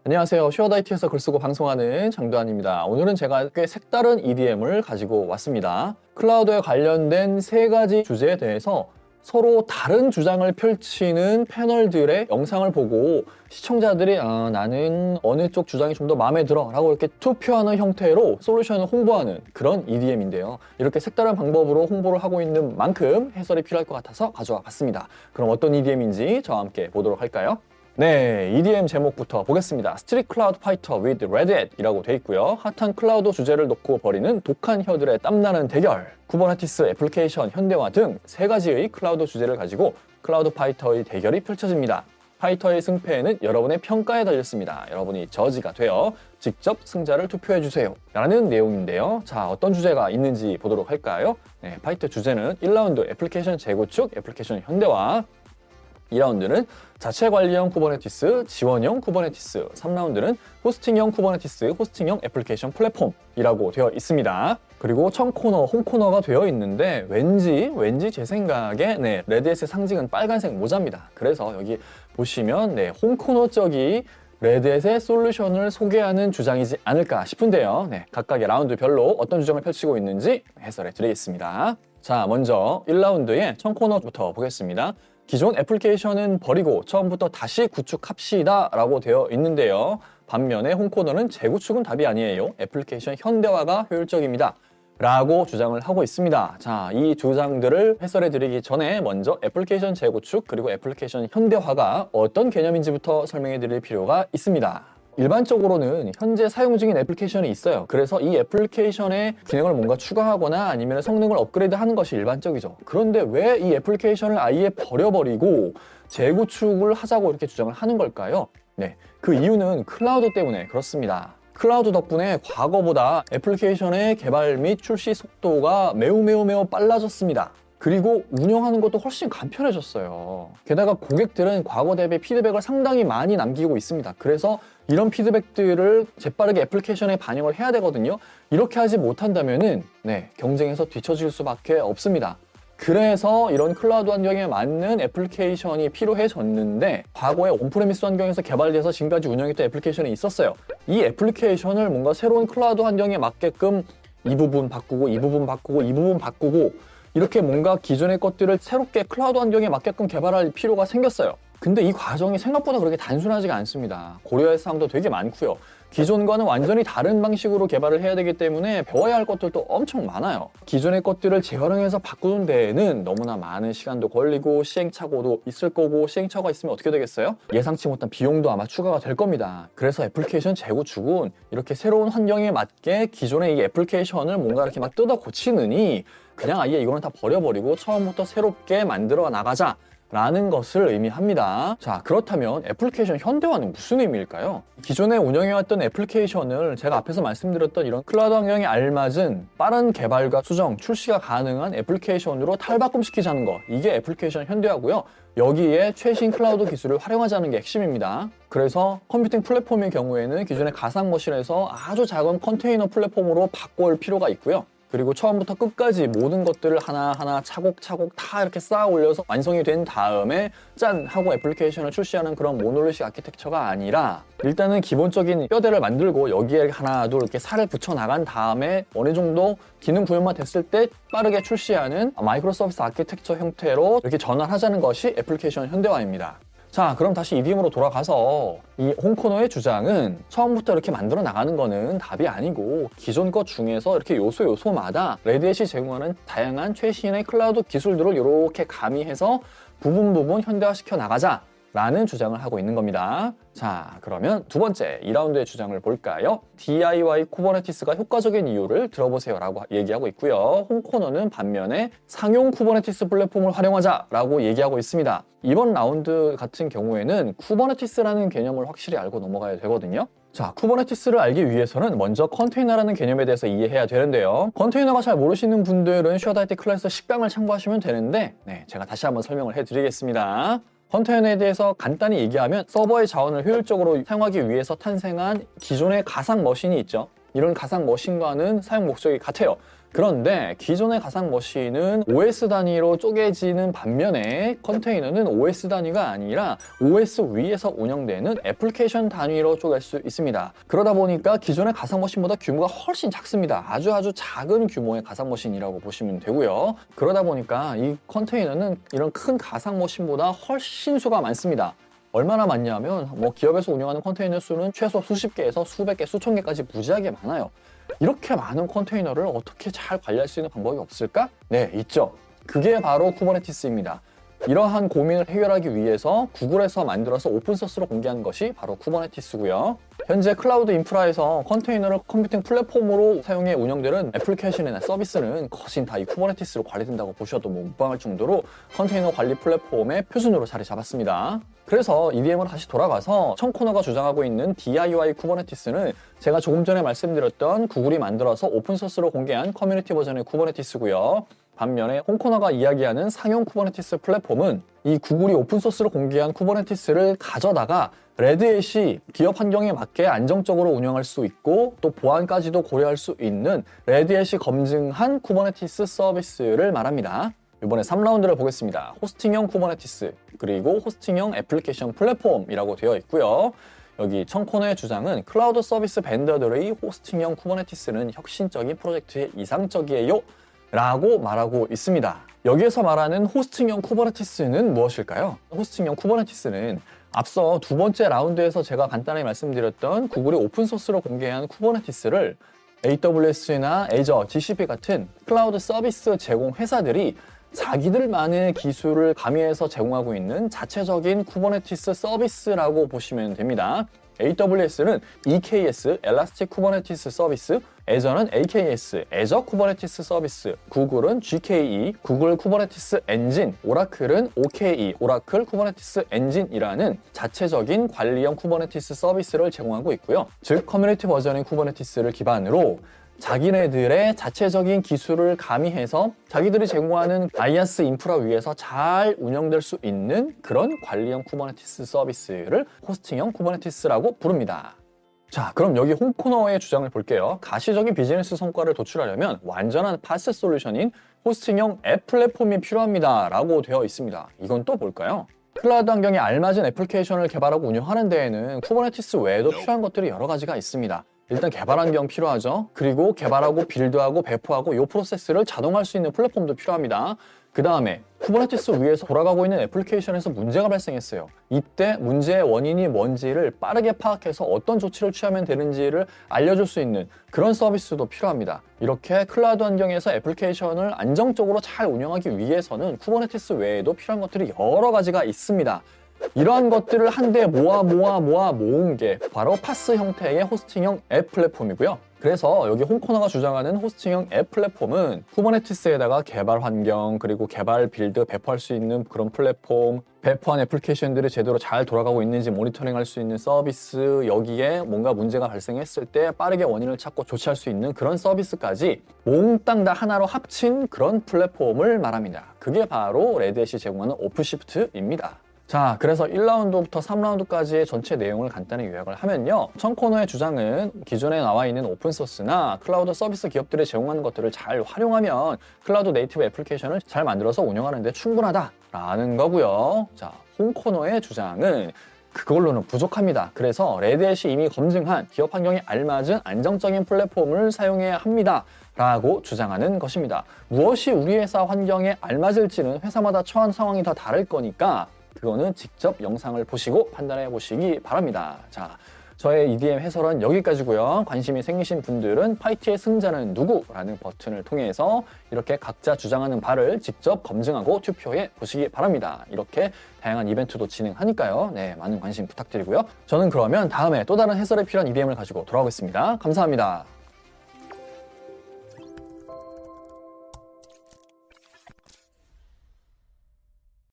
안녕하세요. 슈어다이티에서 글 쓰고 방송하는 장도환입니다. 오늘은 제가 꽤 색다른 EDM을 가지고 왔습니다. 클라우드에 관련된 세 가지 주제에 대해서 서로 다른 주장을 펼치는 패널들의 영상을 보고 시청자들이 나는 어느 쪽 주장이 좀 더 마음에 들어 라고 이렇게 투표하는 형태로 솔루션을 홍보하는 그런 EDM인데요. 이렇게 색다른 방법으로 홍보를 하고 있는 만큼 해설이 필요할 것 같아서 가져와 봤습니다. 그럼 어떤 EDM인지 저와 함께 보도록 할까요? 네, EDM 제목부터 보겠습니다. 스트릿 클라우드 파이터 with Red Hat 이라고 돼 있고요. 핫한 클라우드 주제를 놓고 벌이는 독한 혀들의 땀나는 대결, 쿠버네티스, 애플리케이션, 현대화 등 세 가지의 클라우드 주제를 가지고 클라우드 파이터의 대결이 펼쳐집니다. 파이터의 승패에는 여러분의 평가에 달렸습니다. 여러분이 저지가 되어 직접 승자를 투표해주세요 라는 내용인데요. 자, 어떤 주제가 있는지 보도록 할까요? 네, 파이터 주제는 1라운드 애플리케이션 재구축, 애플리케이션 현대화, 2라운드는 자체 관리형 쿠버네티스, 지원형 쿠버네티스, 3라운드는 호스팅형 쿠버네티스, 호스팅형 애플리케이션 플랫폼이라고 되어 있습니다. 그리고 청 코너, 홈 코너가 되어 있는데 왠지 제 생각에 레드햇의 상징은 빨간색 모자입니다. 그래서 여기 보시면 홈 코너 쪽이 레드햇의 솔루션을 소개하는 주장이지 않을까 싶은데요. 각각의 라운드별로 어떤 주장을 펼치고 있는지 해설해 드리겠습니다. 자, 먼저 1라운드의 청 코너부터 보겠습니다. 기존 애플리케이션은 버리고 처음부터 다시 구축합시다 라고 되어 있는데요. 반면에 홈코너는 재구축은 답이 아니에요. 애플리케이션 현대화가 효율적입니다 라고 주장을 하고 있습니다. 자, 이 주장들을 해설해 드리기 전에 먼저 애플리케이션 재구축 그리고 애플리케이션 현대화가 어떤 개념인지부터 설명해 드릴 필요가 있습니다. 일반적으로는 현재 사용 중인 애플리케이션이 있어요. 그래서 이 애플리케이션에 기능을 뭔가 추가하거나 아니면 성능을 업그레이드하는 것이 일반적이죠. 그런데 왜 이 애플리케이션을 아예 버려버리고 재구축을 하자고 이렇게 주장을 하는 걸까요? 그 이유는 클라우드 때문에 그렇습니다. 클라우드 덕분에 과거보다 애플리케이션의 개발 및 출시 속도가 매우 빨라졌습니다. 그리고 운영하는 것도 훨씬 간편해졌어요. 게다가 고객들은 과거 대비 피드백을 상당히 많이 남기고 있습니다. 그래서 이런 피드백들을 재빠르게 애플리케이션에 반영을 해야 되거든요. 이렇게 하지 못한다면은 경쟁에서 뒤처질 수밖에 없습니다. 그래서 이런 클라우드 환경에 맞는 애플리케이션이 필요해졌는데 과거에 온프레미스 환경에서 개발돼서 지금까지 운영했던 애플리케이션이 있었어요. 이 애플리케이션을 뭔가 새로운 클라우드 환경에 맞게끔 이 부분 바꾸고 이 부분 바꾸고 이 부분 바꾸고 이렇게 뭔가 기존의 것들을 새롭게 클라우드 환경에 맞게끔 개발할 필요가 생겼어요. 근데 이 과정이 생각보다 그렇게 단순하지가 않습니다. 고려할 사항도 되게 많고요. 기존과는 완전히 다른 방식으로 개발을 해야 되기 때문에 배워야 할 것들도 엄청 많아요. 기존의 것들을 재활용해서 바꾸는 데에는 너무나 많은 시간도 걸리고 시행착오도 있을 거고, 시행착오가 있으면 어떻게 되겠어요? 예상치 못한 비용도 아마 추가가 될 겁니다. 그래서 애플리케이션 재구축은 이렇게 새로운 환경에 맞게 기존의 이 애플리케이션을 뭔가 이렇게 막 뜯어 고치느니 그냥 아예 이거는 다 버려버리고 처음부터 새롭게 만들어 나가자 라는 것을 의미합니다. 자, 그렇다면 애플리케이션 현대화는 무슨 의미일까요? 기존에 운영해왔던 애플리케이션을 제가 앞에서 말씀드렸던 이런 클라우드 환경에 알맞은 빠른 개발과 수정, 출시가 가능한 애플리케이션으로 탈바꿈시키자는 것, 이게 애플리케이션 현대화고요. 여기에 최신 클라우드 기술을 활용하자는 게 핵심입니다. 그래서 컴퓨팅 플랫폼의 경우에는 기존의 가상머신에서 아주 작은 컨테이너 플랫폼으로 바꿀 필요가 있고요. 그리고 처음부터 끝까지 모든 것들을 하나하나 차곡차곡 다 이렇게 쌓아 올려서 완성이 된 다음에 짠! 하고 애플리케이션을 출시하는 그런 모놀리식 아키텍처가 아니라 일단은 기본적인 뼈대를 만들고 여기에 하나 둘 이렇게 살을 붙여 나간 다음에 어느 정도 기능 부여만 됐을 때 빠르게 출시하는 마이크로 서비스 아키텍처 형태로 이렇게 전환하자는 것이 애플리케이션 현대화입니다. 자, 그럼 다시 EDM으로 돌아가서 이 홈코너의 주장은 처음부터 이렇게 만들어 나가는 거는 답이 아니고 기존 것 중에서 이렇게 요소마다 레드햇이 제공하는 다양한 최신의 클라우드 기술들을 이렇게 가미해서 부분 현대화시켜 나가자 라는 주장을 하고 있는 겁니다. 자, 그러면 두 번째 2라운드의 주장을 볼까요? DIY 쿠버네티스가 효과적인 이유를 들어보세요 라고 얘기하고 있고요. 홈코너는 반면에 상용 쿠버네티스 플랫폼을 활용하자 라고 얘기하고 있습니다. 이번 라운드 같은 경우에는 쿠버네티스라는 개념을 확실히 알고 넘어가야 되거든요. 자, 쿠버네티스를 알기 위해서는 먼저 컨테이너라는 개념에 대해서 이해해야 되는데요. 컨테이너가 잘 모르시는 분들은 슈어다이티 클래스 10강을 참고하시면 되는데 제가 다시 한번 설명을 해드리겠습니다. 컨테이너에 대해서 간단히 얘기하면 서버의 자원을 효율적으로 사용하기 위해서 탄생한 기존의 가상 머신이 있죠. 이런 가상 머신과는 사용 목적이 같아요. 그런데 기존의 가상 머신은 OS 단위로 쪼개지는 반면에 컨테이너는 OS 단위가 아니라 OS 위에서 운영되는 애플리케이션 단위로 쪼갤 수 있습니다. 그러다 보니까 기존의 가상 머신보다 규모가 훨씬 작습니다. 아주 작은 규모의 가상 머신이라고 보시면 되고요. 그러다 보니까 이 컨테이너는 이런 큰 가상 머신보다 훨씬 수가 많습니다. 얼마나 많냐면 기업에서 운영하는 컨테이너 수는 최소 수십 개에서 수백 개, 수천 개까지 무지하게 많아요. 이렇게 많은 컨테이너를 어떻게 잘 관리할 수 있는 방법이 없을까? 네, 있죠. 그게 바로 쿠버네티스입니다. 이러한 고민을 해결하기 위해서 구글에서 만들어서 오픈소스로 공개한 것이 바로 쿠버네티스고요. 현재 클라우드 인프라에서 컨테이너를 컴퓨팅 플랫폼으로 사용해 운영되는 애플리케이션이나 서비스는 거진 다 이 쿠버네티스로 관리된다고 보셔도 무방할 정도로 컨테이너 관리 플랫폼의 표준으로 자리 잡았습니다. 그래서 EDM으로 다시 돌아가서 청코너가 주장하고 있는 DIY 쿠버네티스는 제가 조금 전에 말씀드렸던 구글이 만들어서 오픈소스로 공개한 커뮤니티 버전의 쿠버네티스고요. 반면에 홍코너가 이야기하는 상용 쿠버네티스 플랫폼은 이 구글이 오픈소스로 공개한 쿠버네티스를 가져다가 레드햇이 기업 환경에 맞게 안정적으로 운영할 수 있고 또 보안까지도 고려할 수 있는 레드햇이 검증한 쿠버네티스 서비스를 말합니다. 이번에 3라운드를 보겠습니다. 호스팅형 쿠버네티스, 그리고 호스팅형 애플리케이션 플랫폼이라고 되어 있고요. 여기 청코너의 주장은 클라우드 서비스 벤더들의 호스팅형 쿠버네티스는 혁신적인 프로젝트에 이상적이에요 라고 말하고 있습니다. 여기에서 말하는 호스팅형 쿠버네티스는 무엇일까요? 호스팅형 쿠버네티스는 앞서 두 번째 라운드에서 제가 간단히 말씀드렸던 구글이 오픈소스로 공개한 쿠버네티스를 AWS나 Azure, GCP 같은 클라우드 서비스 제공 회사들이 자기들만의 기술을 가미해서 제공하고 있는 자체적인 쿠버네티스 서비스라고 보시면 됩니다. AWS는 EKS, Elastic Kubernetes 서비스, Azure는 AKS, Azure Kubernetes 서비스, 구글은 GKE, Google Kubernetes Engine, 오라클은 OKE, Oracle Kubernetes Engine이라는 자체적인 관리형 쿠버네티스 서비스를 제공하고 있고요. 즉, 커뮤니티 버전의 쿠버네티스를 기반으로 자기네들의 자체적인 기술을 가미해서 자기들이 제공하는 IaaS 인프라 위에서 잘 운영될 수 있는 그런 관리형 쿠버네티스 서비스를 호스팅형 쿠버네티스라고 부릅니다. 자, 그럼 여기 홍코너의 주장을 볼게요. 가시적인 비즈니스 성과를 도출하려면 완전한 파스 솔루션인 호스팅형 앱 플랫폼이 필요합니다 라고 되어 있습니다. 이건 또 뭘까요? 클라우드 환경에 알맞은 애플리케이션을 개발하고 운영하는 데에는 쿠버네티스 외에도 필요한 것들이 여러 가지가 있습니다. 일단 개발 환경 필요하죠. 그리고 개발하고 빌드하고 배포하고 이 프로세스를 자동화할 수 있는 플랫폼도 필요합니다. 그 다음에 쿠버네티스 위에서 돌아가고 있는 애플리케이션에서 문제가 발생했어요. 이때 문제의 원인이 뭔지를 빠르게 파악해서 어떤 조치를 취하면 되는지를 알려줄 수 있는 그런 서비스도 필요합니다. 이렇게 클라우드 환경에서 애플리케이션을 안정적으로 잘 운영하기 위해서는 쿠버네티스 외에도 필요한 것들이 여러 가지가 있습니다. 이러한 것들을 한데 모은 게 바로 파스 형태의 호스팅형 앱 플랫폼이고요. 그래서 여기 홍코너가 주장하는 호스팅형 앱 플랫폼은 쿠버네티스에다가 개발 환경, 그리고 개발 빌드 배포할 수 있는 그런 플랫폼, 배포한 애플리케이션들이 제대로 잘 돌아가고 있는지 모니터링할 수 있는 서비스, 여기에 뭔가 문제가 발생했을 때 빠르게 원인을 찾고 조치할 수 있는 그런 서비스까지 몽땅 다 하나로 합친 그런 플랫폼을 말합니다. 그게 바로 레드햇이 제공하는 오픈시프트입니다. 자, 그래서 1라운드부터 3라운드까지의 전체 내용을 간단히 요약을 하면요. 청코너의 주장은 기존에 나와 있는 오픈소스나 클라우드 서비스 기업들이 제공하는 것들을 잘 활용하면 클라우드 네이티브 애플리케이션을 잘 만들어서 운영하는 데 충분하다라는 거고요. 자, 홍코너의 주장은 그걸로는 부족합니다. 그래서 레드햇이 이미 검증한 기업 환경에 알맞은 안정적인 플랫폼을 사용해야 합니다. 라고 주장하는 것입니다. 무엇이 우리 회사 환경에 알맞을지는 회사마다 처한 상황이 다 다를 거니까 그거는 직접 영상을 보시고 판단해 보시기 바랍니다. 자, 저의 EDM 해설은 여기까지고요. 관심이 생기신 분들은 파이트의 승자는 누구? 라는 버튼을 통해서 이렇게 각자 주장하는 바를 직접 검증하고 투표해 보시기 바랍니다. 이렇게 다양한 이벤트도 진행하니까요. 네, 많은 관심 부탁드리고요. 저는 그러면 다음에 또 다른 해설에 필요한 EDM을 가지고 돌아오겠습니다. 감사합니다.